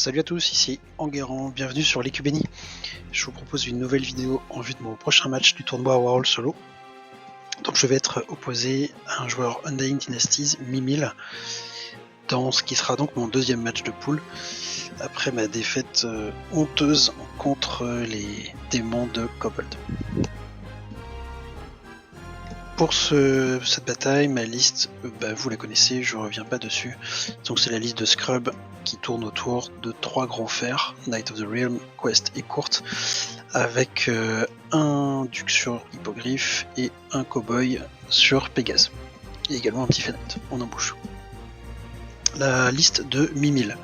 Salut à tous, ici Enguerrand, bienvenue sur l'Ecubeni. Je vous propose une nouvelle vidéo en vue de mon prochain match du tournoi Warhol Solo. Donc je vais être opposé à un joueur Undying Dynasties, Mimil, dans ce qui sera donc mon deuxième match de poule, après ma défaite honteuse contre les démons de Kobold. Pour cette bataille, ma liste, vous la connaissez, je reviens pas dessus. Donc c'est la liste de Scrub qui tourne autour de 3 gros fers, Knight of the Realm, Quest et Court, avec un duc sur Hippogriff et un cowboy sur Pégase. Et également un petit Fennet en embouche. La liste de Mimil.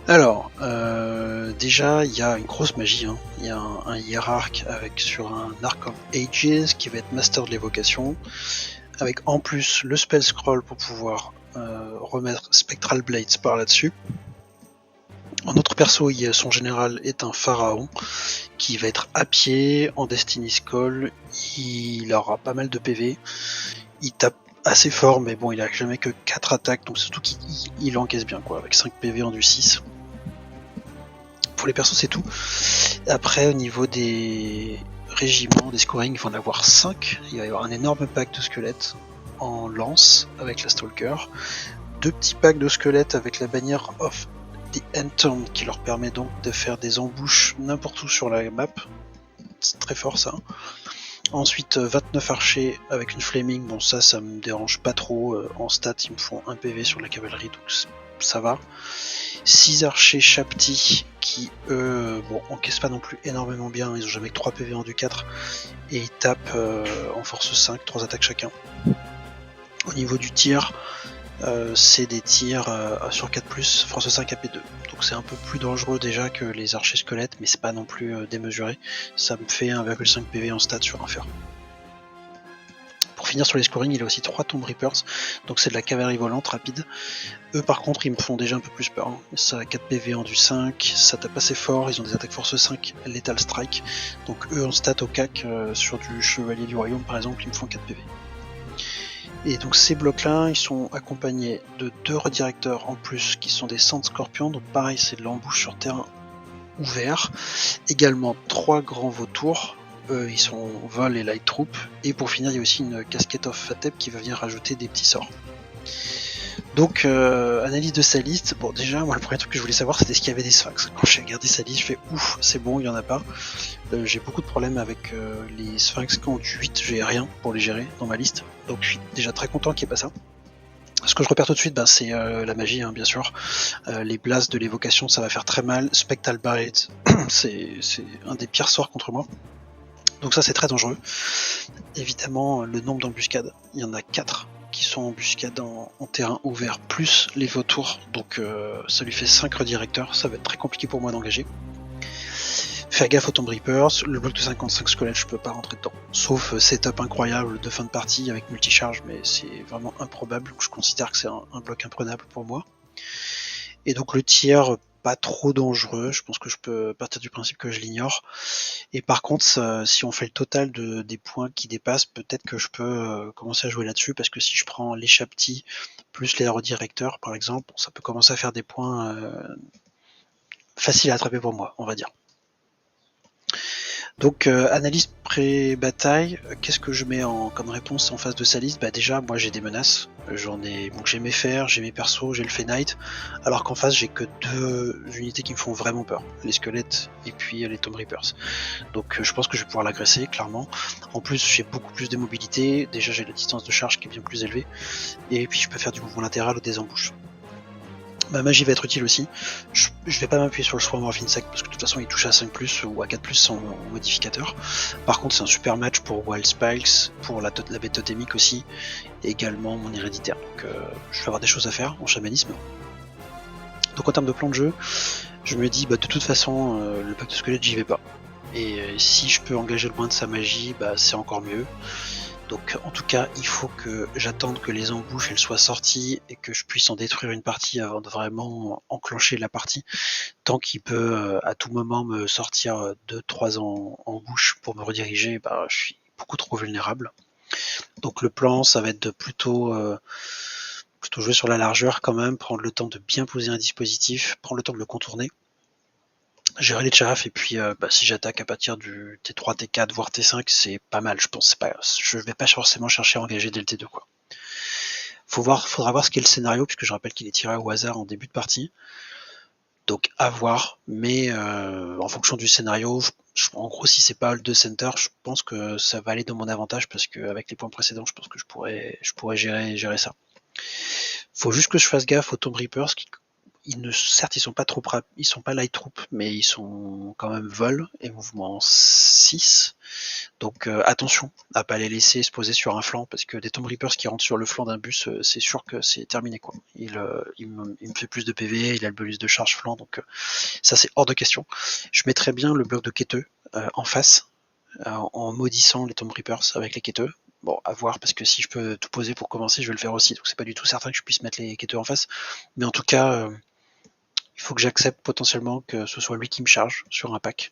Alors, déjà, il y a une grosse magie. Il y a un hiérarque avec sur un Arc of Ages qui va être Master de l'évocation, avec en plus le spell scroll pour pouvoir remettre Spectral Blades par là-dessus. En autre perso, son général est un pharaon qui va être à pied en Destiny's Call. Il aura pas mal de PV. Il tape assez fort, mais bon, il a jamais que 4 attaques, donc surtout qu'il encaisse bien, quoi, avec 5 PV en du 6. Pour les persos, c'est tout. Après, au niveau des régiments, des scorings, il va en avoir 5. Il va y avoir un énorme pack de squelettes en lance avec la Stalker. 2 petits packs de squelettes avec la bannière of the Entombed qui leur permet donc de faire des embouches n'importe où sur la map. C'est très fort ça. Ensuite 29 archers avec une flaming, bon ça me dérange pas trop, en stats ils me font 1 PV sur la cavalerie donc ça va. 6 archers Shapti qui eux encaissent pas non plus énormément bien, ils ont jamais que 3 PV en du 4 et ils tapent en force 5, 3 attaques chacun. Au niveau du tir, c'est des tirs sur 4+, force 5 AP2. Donc c'est un peu plus dangereux déjà que les archers squelettes, mais c'est pas non plus démesuré. Ça me fait 1,5 PV en stats sur un fer. Pour finir sur les scorings, il a aussi 3 Tomb Reapers, donc c'est de la cavalerie volante rapide. Eux par contre, ils me font déjà un peu plus peur. Ça a 4 PV en du 5, ça tape assez fort, ils ont des attaques force 5, Lethal Strike. Donc eux en stats au CAC, sur du Chevalier du Royaume par exemple, ils me font 4 PV. Et donc ces blocs-là, ils sont accompagnés de 2 redirecteurs en plus qui sont des Sand Scorpions, donc pareil c'est de l'embouche sur terrain ouvert. Également 3 grands vautours, ils sont vol et light troop. Et pour finir il y a aussi une casquette of Fatep qui va venir rajouter des petits sorts. Donc analyse de sa liste, bon déjà moi le premier truc que je voulais savoir c'était ce qu'il y avait des sphinx. Quand j'ai regardé sa liste je fais ouf c'est bon il y en a pas. J'ai beaucoup de problèmes avec les sphinx qui ont du 8, j'ai rien pour les gérer dans ma liste, donc je suis déjà très content qu'il n'y ait pas ça. Ce que je repère tout de suite, c'est la magie, bien sûr. Les blasts de l'évocation, ça va faire très mal. Spectral Blades, c'est un des pires sorts contre moi. Donc ça, c'est très dangereux. Évidemment, le nombre d'embuscades, il y en a 4 qui sont embuscades en terrain ouvert, plus les vautours. Donc ça lui fait 5 redirecteurs, ça va être très compliqué pour moi d'engager. Faire gaffe aux Tomb Reapers, le bloc de 55 squelettes je peux pas rentrer dedans. Sauf setup incroyable de fin de partie avec multicharge, mais c'est vraiment improbable, je considère que c'est un bloc imprenable pour moi. Et donc le tir, pas trop dangereux, je pense que je peux partir du principe que je l'ignore. Et par contre, si on fait le total des points qui dépassent, peut-être que je peux commencer à jouer là-dessus, parce que si je prends les Shapti plus les redirecteurs par exemple, ça peut commencer à faire des points faciles à attraper pour moi, on va dire. Donc analyse pré-bataille, qu'est-ce que je mets comme réponse en face de sa liste? Déjà moi j'ai des menaces, donc j'ai mes fers, j'ai mes persos, j'ai le Fenite, alors qu'en face j'ai que 2 unités qui me font vraiment peur, les squelettes et puis les Tomb Reapers. Donc je pense que je vais pouvoir l'agresser clairement. En plus j'ai beaucoup plus de mobilité, déjà j'ai la distance de charge qui est bien plus élevée, et puis je peux faire du mouvement latéral ou des embouches. Ma magie va être utile aussi. Je vais pas m'appuyer sur le Swarm of Insect parce que de toute façon il touche à 5+, ou à 4+, sans modificateur. Par contre c'est un super match pour Wild Spikes, pour la bête totémique aussi, et également mon héréditaire. Donc je vais avoir des choses à faire en chamanisme. Donc en termes de plan de jeu, je me dis de toute façon le pacte de squelette j'y vais pas. Et si je peux engager le moins de sa magie, c'est encore mieux. Donc en tout cas, il faut que j'attende que les embouches elles soient sorties et que je puisse en détruire une partie avant de vraiment enclencher la partie. Tant qu'il peut à tout moment me sortir 2-3 embouches pour me rediriger, je suis beaucoup trop vulnérable. Donc le plan, ça va être de plutôt Plutôt jouer sur la largeur quand même, prendre le temps de bien poser un dispositif, prendre le temps de le contourner, gérer les charafs, et puis si j'attaque à partir du T3, T4, voire T5, c'est pas mal, je pense. Je vais pas forcément chercher à engager dès le T2, quoi. Faudra voir ce qu'est le scénario, puisque je rappelle qu'il est tiré au hasard en début de partie. Donc à voir, mais en fonction du scénario, en gros, si c'est pas Hold the Center, je pense que ça va aller dans mon avantage, parce qu'avec les points précédents, je pense que je pourrais gérer ça. Faut juste que je fasse gaffe aux Tomb Reapers qui, certes, ils sont pas ils sont pas light troop, mais ils sont quand même vol et mouvement 6. Donc attention à pas les laisser se poser sur un flanc, parce que des Tomb Reapers qui rentrent sur le flanc d'un bus, c'est sûr que c'est terminé, quoi. Il me fait plus de PV, il a le bonus de charge flanc, donc ça c'est hors de question. Je mettrais bien le bloc de quêteux en face, en maudissant les Tomb Reapers avec les quêteux. Bon, à voir, parce que si je peux tout poser pour commencer, je vais le faire aussi, donc c'est pas du tout certain que je puisse mettre les quêteux en face. Mais en tout cas, il faut que j'accepte potentiellement que ce soit lui qui me charge sur un pack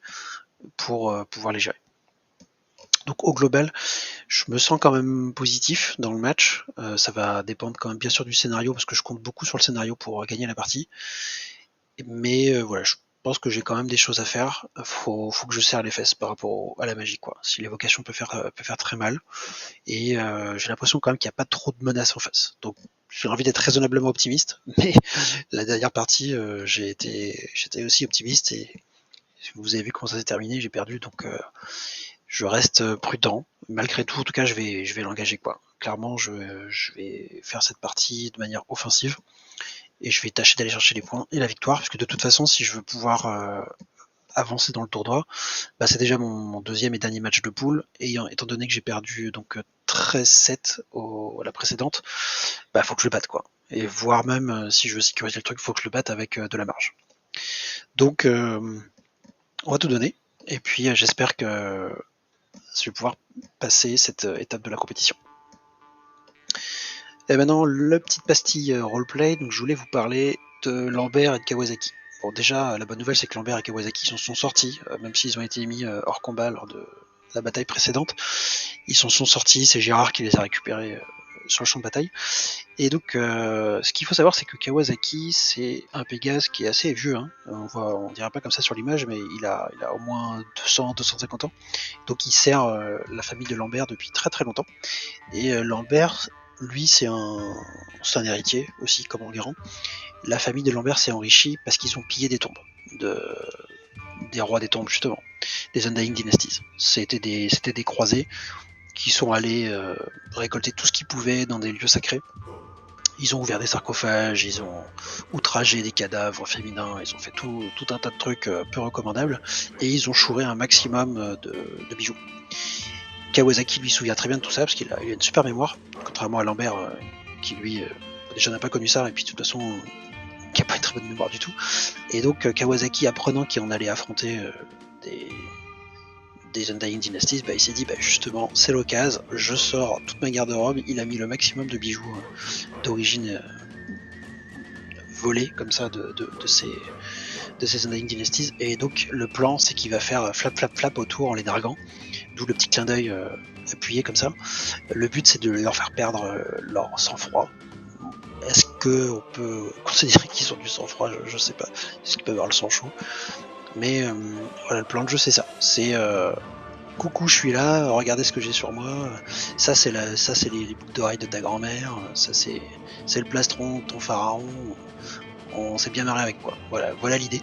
pour pouvoir les gérer. Donc au global, je me sens quand même positif dans le match. Ça va dépendre quand même bien sûr du scénario, parce que je compte beaucoup sur le scénario pour gagner la partie. Mais voilà, je pense que j'ai quand même des choses à faire. Faut que je serre les fesses par rapport à la magie, quoi. Si l'évocation peut faire très mal. Et j'ai l'impression quand même qu'il n'y a pas trop de menaces en face. Donc j'ai envie d'être raisonnablement optimiste, mais la dernière partie, j'étais aussi optimiste, et vous avez vu comment ça s'est terminé, j'ai perdu, donc je reste prudent. Malgré tout, en tout cas, je vais l'engager, quoi. Clairement, je vais faire cette partie de manière offensive, et je vais tâcher d'aller chercher les points et la victoire, parce que de toute façon, si je veux pouvoir avancer dans le tournoi, c'est déjà mon deuxième et dernier match de poule, et étant donné que j'ai perdu donc 13-7 à la précédente, faut que je le batte, quoi. Et voire même, si je veux sécuriser le truc, faut que je le batte avec de la marge. Donc on va tout donner, et puis j'espère que je vais pouvoir passer cette étape de la compétition. Et maintenant, la petite pastille roleplay. Donc je voulais vous parler de Lambert et de Kawasaki. Bon, déjà, la bonne nouvelle, c'est que Lambert et Kawasaki sont sortis, même s'ils ont été mis hors combat lors de la bataille précédente. Ils sont sortis, c'est Gérard qui les a récupérés sur le champ de bataille. Et donc, ce qu'il faut savoir, c'est que Kawasaki, c'est un Pégase qui est assez vieux, hein. On dirait pas comme ça sur l'image, mais il a au moins 200-250 ans. Donc il sert la famille de Lambert depuis très très longtemps. Et Lambert, lui, c'est un héritier aussi, comme Enguerrand. La famille de Lambert s'est enrichie parce qu'ils ont pillé des tombes des rois des tombes, justement, des Undying Dynasties. C'était des croisés qui sont allés récolter tout ce qu'ils pouvaient dans des lieux sacrés. Ils ont ouvert des sarcophages, ils ont outragé des cadavres féminins, ils ont fait tout un tas de trucs peu recommandables, et ils ont chouré un maximum de bijoux. Kawasaki lui se souvient très bien de tout ça, parce qu'il a une super mémoire, contrairement à Lambert qui lui déjà n'a pas connu ça, et puis de toute façon qui n'a pas une très bonne mémoire du tout. Et donc Kawasaki, apprenant qu'il en allait affronter des Undying Dynasties, il s'est dit justement c'est l'occasion, je sors toute ma garde-robe. Il a mis le maximum de bijoux d'origine volés comme ça de ces Undying Dynasties, et donc le plan c'est qu'il va faire flap flap flap autour en les narguant, d'où le petit clin d'œil appuyé comme ça. Le but c'est de leur faire perdre leur sang-froid. Est-ce qu'on peut considérer qu'ils ont du sang-froid? Je sais pas, est-ce qu'ils peuvent avoir le sang chaud? Mais voilà, le plan de jeu c'est ça, c'est coucou, je suis là, regardez ce que j'ai sur moi. Ça c'est les boucles d'oreilles de ta grand-mère, ça c'est le plastron de ton pharaon. On s'est bien marré avec, quoi. Voilà l'idée.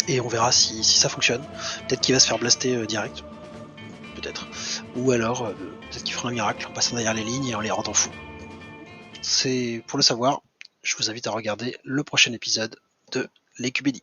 Et on verra si ça fonctionne. Peut-être qu'il va se faire blaster direct. Peut-être. Ou alors, peut-être qu'il fera un miracle en passant derrière les lignes et en les rendant fous. C'est pour le savoir. Je vous invite à regarder le prochain épisode de l'EQBD.